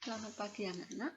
Selamat pagi anak-anak.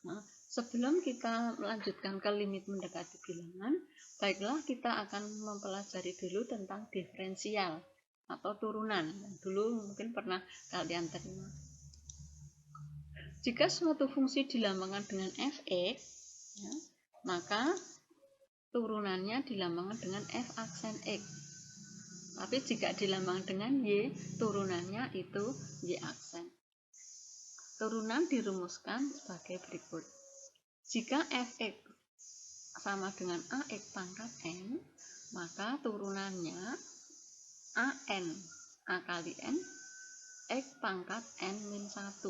Nah, sebelum kita melanjutkan ke limit mendekati bilangan, baiklah kita akan mempelajari dulu tentang diferensial atau turunan. Dulu mungkin pernah kalian terima. Jika suatu fungsi dilambangkan dengan f(x), ya, maka turunannya dilambangkan dengan f aksen x. Tapi jika dilambangkan dengan y, turunannya itu y aksen. Turunan dirumuskan sebagai berikut. Jika fx sama dengan ax pangkat n, maka turunannya an a kali n x pangkat n min 1.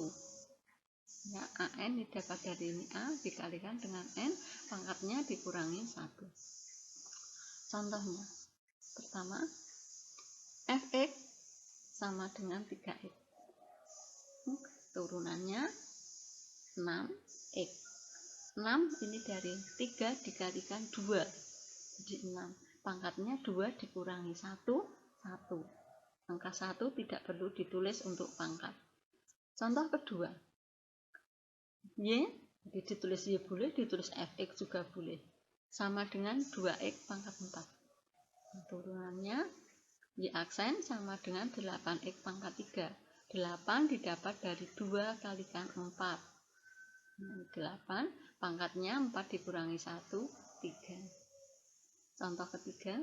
Ya, an didapat dari ini a dikalikan dengan n, pangkatnya dikurangi 1. Contohnya, pertama, fx sama dengan 3x. Turunannya 6x. 6 ini dari 3 dikalikan 2, jadi 6. Pangkatnya 2 dikurangi 1, 1. Angka 1 tidak perlu ditulis untuk pangkat. Contoh kedua, y, jadi ditulis y boleh, ditulis fx juga boleh. Sama dengan 2x pangkat 4. Turunannya y aksen sama dengan 8x pangkat 3. 8 didapat dari 2 kalikan 4. 8, pangkatnya 4 dikurangi 1, 3. Contoh ketiga,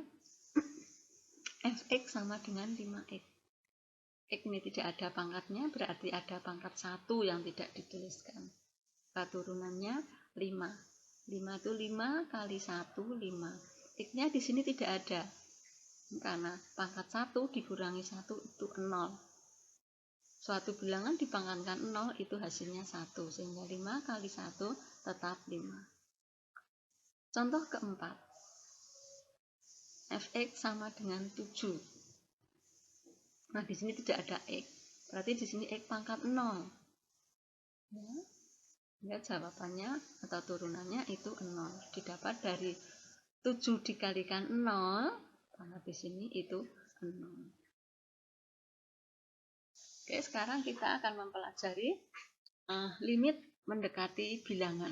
fx sama dengan 5x. X ini tidak ada pangkatnya, berarti ada pangkat 1 yang tidak dituliskan. Turunannya 5. 5 itu 5 kali 1, 5. X-nya di sini tidak ada, karena pangkat 1 dikurangi 1 itu 0. Suatu bilangan dipangkatkan 0 itu hasilnya 1, sehingga 5 kali 1 tetap 5. Contoh keempat, fx sama dengan 7. Nah, di sini tidak ada x, berarti di sini x pangkat 0. Ya, lihat jawabannya atau turunannya itu 0. Didapat dari 7 dikalikan 0, karena di sini itu 0. Oke, sekarang kita akan mempelajari limit mendekati bilangan.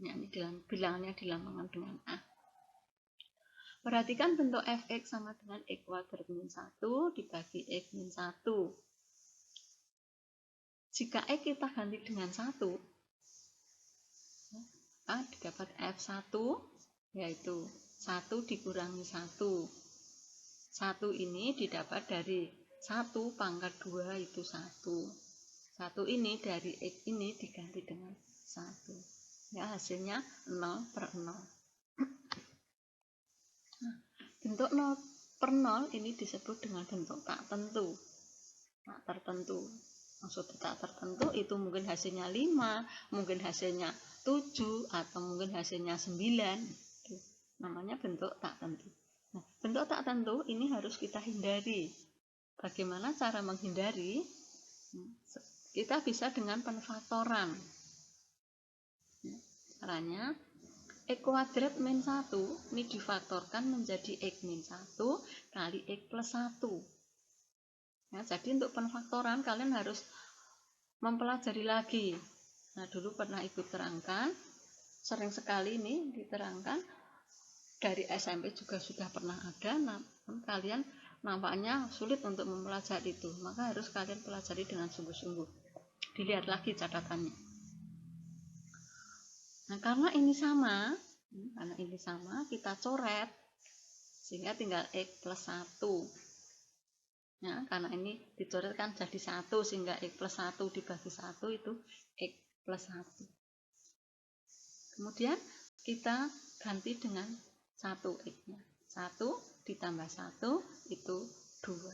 Ya, ini bilangannya dilambangkan dengan A. Perhatikan bentuk fx sama dengan x kuadrat min 1 dibagi x min 1. Jika x kita ganti dengan 1, A didapat f1, yaitu 1 dikurangi 1. 1 ini didapat dari 1 pangkat 2 itu 1. 1 ini dari x ini diganti dengan 1. Ya, hasilnya 0/0. Nah, bentuk 0/0 ini disebut dengan bentuk tak tentu. Tak tertentu. Maksud tak tertentu itu mungkin hasilnya 5, mungkin hasilnya 7, atau mungkin hasilnya 9. Itu namanya bentuk tak tentu. Nah, bentuk tak tentu ini harus kita hindari. Bagaimana cara menghindari? Kita bisa dengan penfaktoran. Caranya, x kuadrat min 1 ini difaktorkan menjadi x min 1 kali x plus 1. Ya, jadi untuk penfaktoran kalian harus mempelajari lagi. Nah, dulu pernah ibu terangkan, sering sekali ini diterangkan, dari SMP juga sudah pernah ada, namun kalian nampaknya sulit untuk mempelajari itu, maka harus kalian pelajari dengan sungguh-sungguh. Dilihat lagi catatannya. Nah, karena ini sama, kita coret sehingga tinggal x plus 1. Ya, karena ini dicoretkan jadi 1 sehingga x plus 1 dibagi 1 itu x plus 1. Kemudian kita ganti dengan 1x-nya. 1 ditambah 1 itu 2.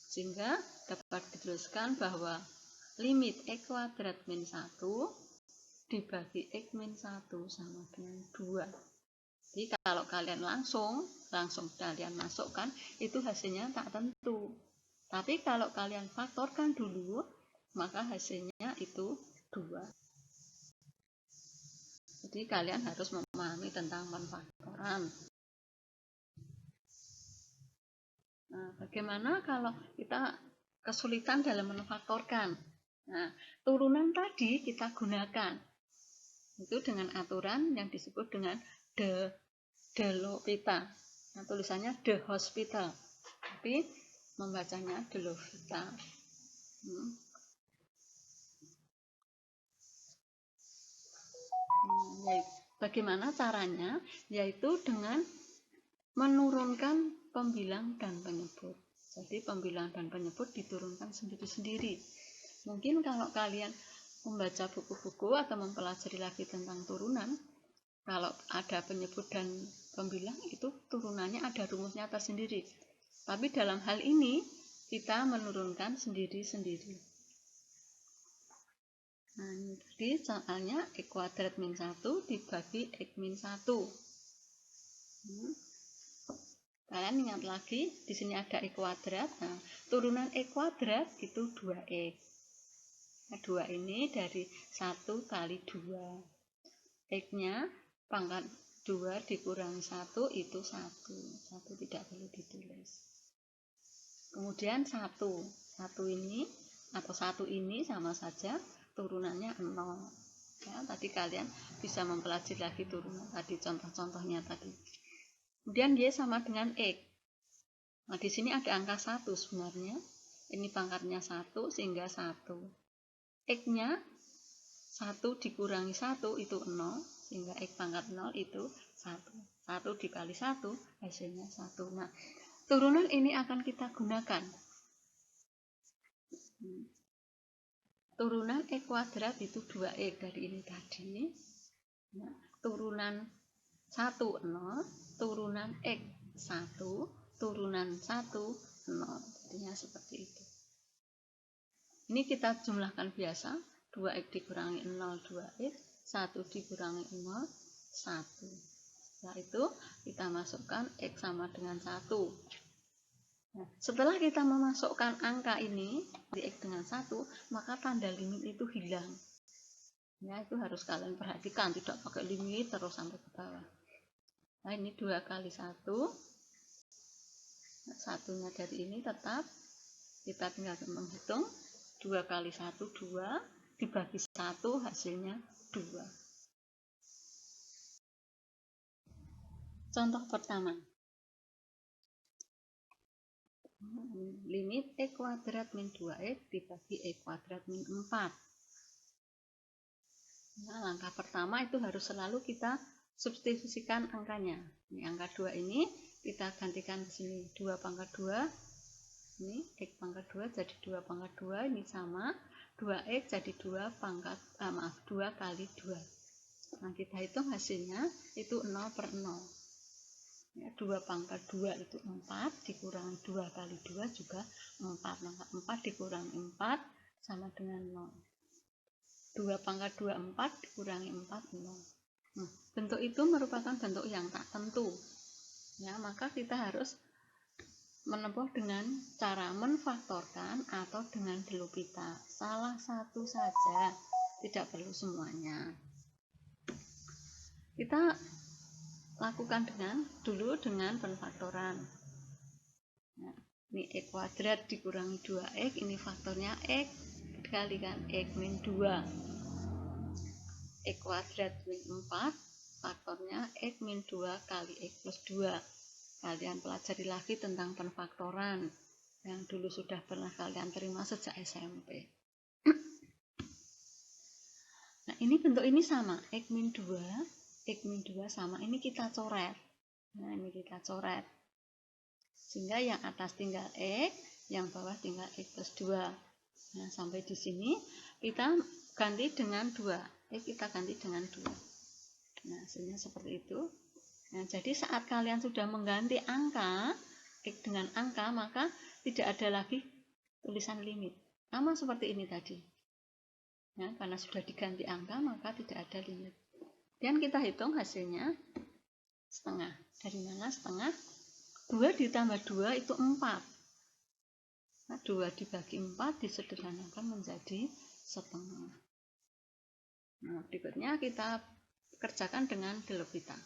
Sehingga dapat dituliskan bahwa limit x kuadrat min 1 dibagi x min 1 sama dengan 2. Jadi kalau kalian langsung kalian masukkan, itu hasilnya tak tentu. Tapi kalau kalian faktorkan dulu, maka hasilnya itu 2. Jadi kalian harus memahami tentang penfaktoran. Nah, bagaimana kalau kita kesulitan dalam memfaktorkan? Nah, turunan tadi kita gunakan itu dengan aturan yang disebut dengan de L'Hopital. Nah, tulisannya de hospital, tapi membacanya de L'Hopital. Bagaimana caranya? Yaitu dengan menurunkan pembilang dan penyebut. Jadi pembilang dan penyebut diturunkan sendiri-sendiri. Mungkin kalau kalian membaca buku-buku atau mempelajari lagi tentang turunan, kalau ada penyebut dan pembilang itu turunannya ada rumusnya tersendiri. Tapi dalam hal ini kita menurunkan sendiri-sendiri. Nah, jadi soalnya X kuadrat min 1 dibagi X min 1. Kalian ingat lagi, di sini ada X kuadrat. Nah, turunan X kuadrat itu 2X. Nah, 2 ini dari 1 kali 2. X-nya pangkat 2 dikurangi 1 itu 1. 1 tidak perlu ditulis. Kemudian 1 ini atau 1 ini sama saja turunannya 0. Ya, tadi kalian bisa mempelajari lagi turunan tadi, contoh-contohnya tadi. Kemudian Y sama dengan X. Nah, di sini ada angka 1 sebenarnya. Ini pangkatnya 1 sehingga 1. X-nya 1 dikurangi 1 itu 0, sehingga X pangkat 0 itu 1. 1 dikali 1 hasilnya 1. Nah, turunan ini akan kita gunakan. Turunan X kuadrat itu 2X dari ini tadi. Nah, turunan 1 0, turunan X 1, turunan 1 0. Jadinya seperti itu. Ini kita jumlahkan biasa. 2X dikurangi 0 2X, 1 dikurangi 0 1. Setelah itu kita masukkan X sama dengan 1. Nah, setelah kita memasukkan angka ini di X dengan 1, maka tanda limit itu hilang. Ya, itu harus kalian perhatikan, tidak pakai limit terus sampai ke bawah. Nah, ini 2 kali 1. Nah, satunya dari ini tetap. Kita tinggal menghitung. 2 kali 1 2, dibagi 1 hasilnya 2. Contoh pertama. Limit X kuadrat min 2X dibagi X kuadrat min 4. Nah, langkah pertama itu harus selalu kita substitusikan angkanya. Ini angka 2 ini kita gantikan di sini 2 pangkat 2. Ini X pangkat 2 jadi 2 pangkat 2, ini sama 2X jadi 2 pangkat 2 kali 2. Nah, kita hitung hasilnya itu 0 per 0. Ya, 2 pangkat 2 itu 4, dikurangi 2 kali 2 juga 4. Maka 4 dikurangi 4 sama dengan 0. 2 pangkat 2 4, dikurangi 4 0. Bentuk itu merupakan bentuk yang tak tentu. Ya, maka kita harus menempuh dengan cara menfaktorkan atau dengan de L'Hopital. Salah satu saja, tidak perlu semuanya. Kita lakukan dulu dengan penfaktoran. Nah, ini X kuadrat dikurangi 2X, ini faktornya X dikalikan X min 2. X kuadrat min 4, faktornya X min 2 kali X plus 2. Kalian pelajari lagi tentang penfaktoran yang dulu sudah pernah kalian terima sejak SMP. Nah, ini bentuk ini sama, X min 2 sama, ini kita coret. Nah, ini kita coret. Sehingga yang atas tinggal X, yang bawah tinggal X plus 2. Nah, sampai di sini kita ganti dengan 2. Kita ganti dengan 2. Nah, hasilnya seperti itu. Nah, jadi saat kalian sudah mengganti angka, X dengan angka, maka tidak ada lagi tulisan limit. Sama seperti ini tadi. Ya, karena sudah diganti angka, maka tidak ada limit. Dan kita hitung hasilnya setengah. Dari mana setengah? 2 ditambah 2 itu 4. Nah, 2 dibagi 4 disederhanakan menjadi setengah. Nah, berikutnya kita kerjakan dengan de L'Hopital.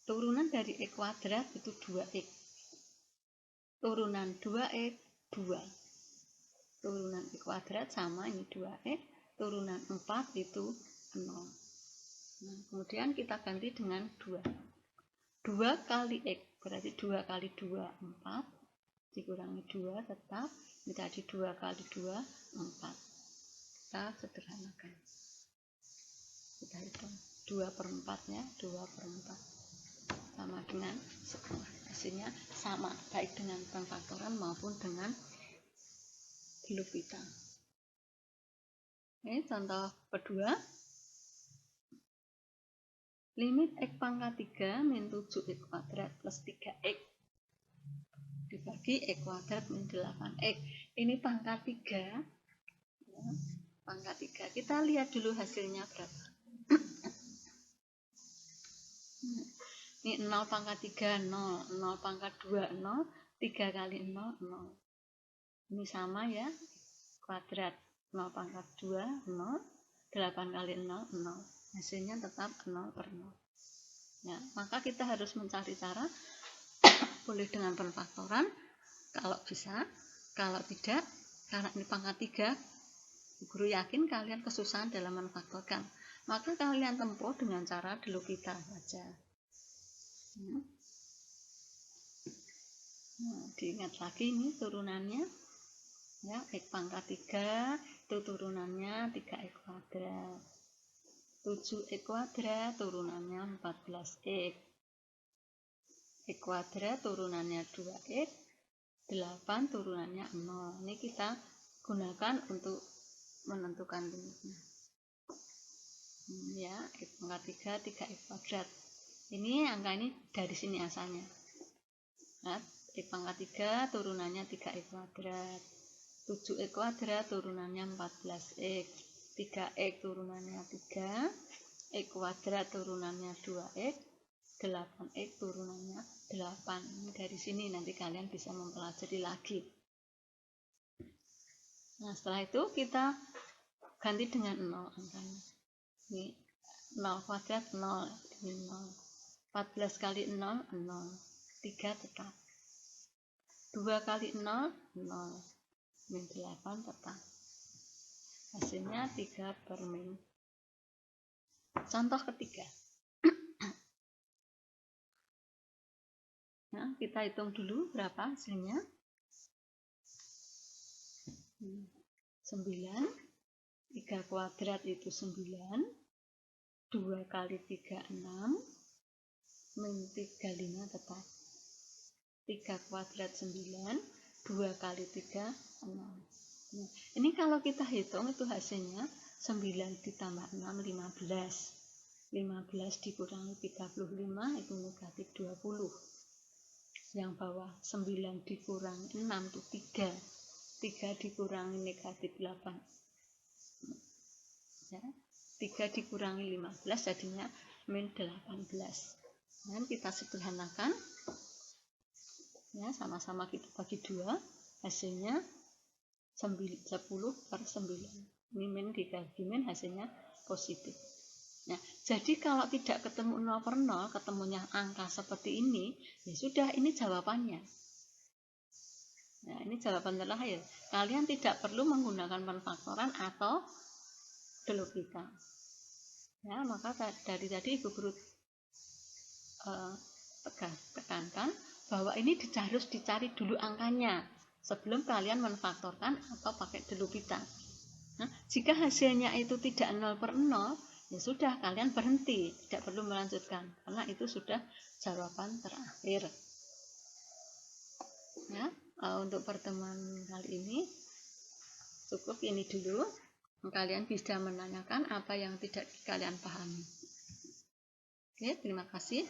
Turunan dari X kuadrat itu 2X. Turunan 2X 2. Turunan X kuadrat sama ini 2X, turunan 4 itu 0. Nah, kemudian kita ganti dengan 2. 2 kali X, berarti 2 kali 2, 4. Dikurangi 2 tetap, menjadi 2 kali 2, 4. Kita sederhanakan. Kita hitung 2/4 nya, 2/4. Sama dengan setengah. Hasilnya sama, baik dengan pemfaktoran maupun dengan Delovita. Ini contoh kedua. Limit X pangkat 3 min 7X kuadrat plus 3X dibagi X kuadrat min 8X. Ini pangkat 3. Ya, pangkat 3. Kita lihat dulu hasilnya berapa. Ini 0 pangkat 3, 0. 0 pangkat 2, 0. 3 kali 0, 0. Ini sama ya, kuadrat 0 pangkat 2, 0, 8 kali 0, 0. Hasilnya tetap 0/0. Ya, maka kita harus mencari cara, boleh dengan pemfaktoran, kalau bisa, kalau tidak, karena ini pangkat 3, guru yakin kalian kesusahan dalam memfaktorkan. Maka kalian tempuh dengan cara Delovita saja. Nah, diingat lagi ini turunannya. Ya, X pangkat 3 itu turunannya 3X kuadrat. 7X kuadrat turunannya 14X. X kuadrat turunannya 2X. 8 turunannya 0. Ini kita gunakan untuk menentukan limitnya. Ya, X pangkat 3, 3X kuadrat. Ini angka ini dari sini asalnya. Nah, X pangkat 3 turunannya 3X kuadrat. 7X kuadrat turunannya 14X. 3X turunannya 3. X kuadrat turunannya 2X. 8X turunannya 8. Ini dari sini nanti kalian bisa mempelajari lagi. Nah, setelah itu kita ganti dengan 0 angkanya. Ini 0 kuadrat 0. Ini 0. 14 kali 0, 0. 3 tetap. 2 kali 0, 0. Min 8 tetap. Hasilnya 3/min. Contoh ketiga. Nah, kita hitung dulu berapa hasilnya. 9. 3 kuadrat itu 9. 2 kali 3, 6. Min 35 tetap. 3 kuadrat 9. 2 kali 3, 6. Nah, ini kalau kita hitung itu hasilnya 9 ditambah 6, 15. 15 dikurangi 35 itu negatif 20. Yang bawah 9 dikurangi 6 itu 3. 3 dikurangi negatif 8. Ya, 3 dikurangi 15 jadinya min 18. Dan kita sederhanakan. Ya, sama-sama kita bagi 2. Hasilnya 10/9. Ini min dibagi min, hasilnya positif. Nah, jadi kalau tidak ketemu 0/0, ketemunya angka seperti ini, ya sudah, ini jawabannya. Nah, ini jawaban terakhir. Kalian tidak perlu menggunakan pemfaktoran atau Delovita. Ya, maka dari tadi Ibu Guru tekankan bahwa ini harus dicari dulu angkanya sebelum kalian menfaktorkan atau pakai Delovita. Nah, jika hasilnya itu tidak 0/0, ya sudah, kalian berhenti, tidak perlu melanjutkan karena itu sudah jawaban terakhir. Ya, untuk pertemuan kali ini cukup ini dulu. Kalian bisa menanyakan apa yang tidak kalian pahami. Oke, terima kasih.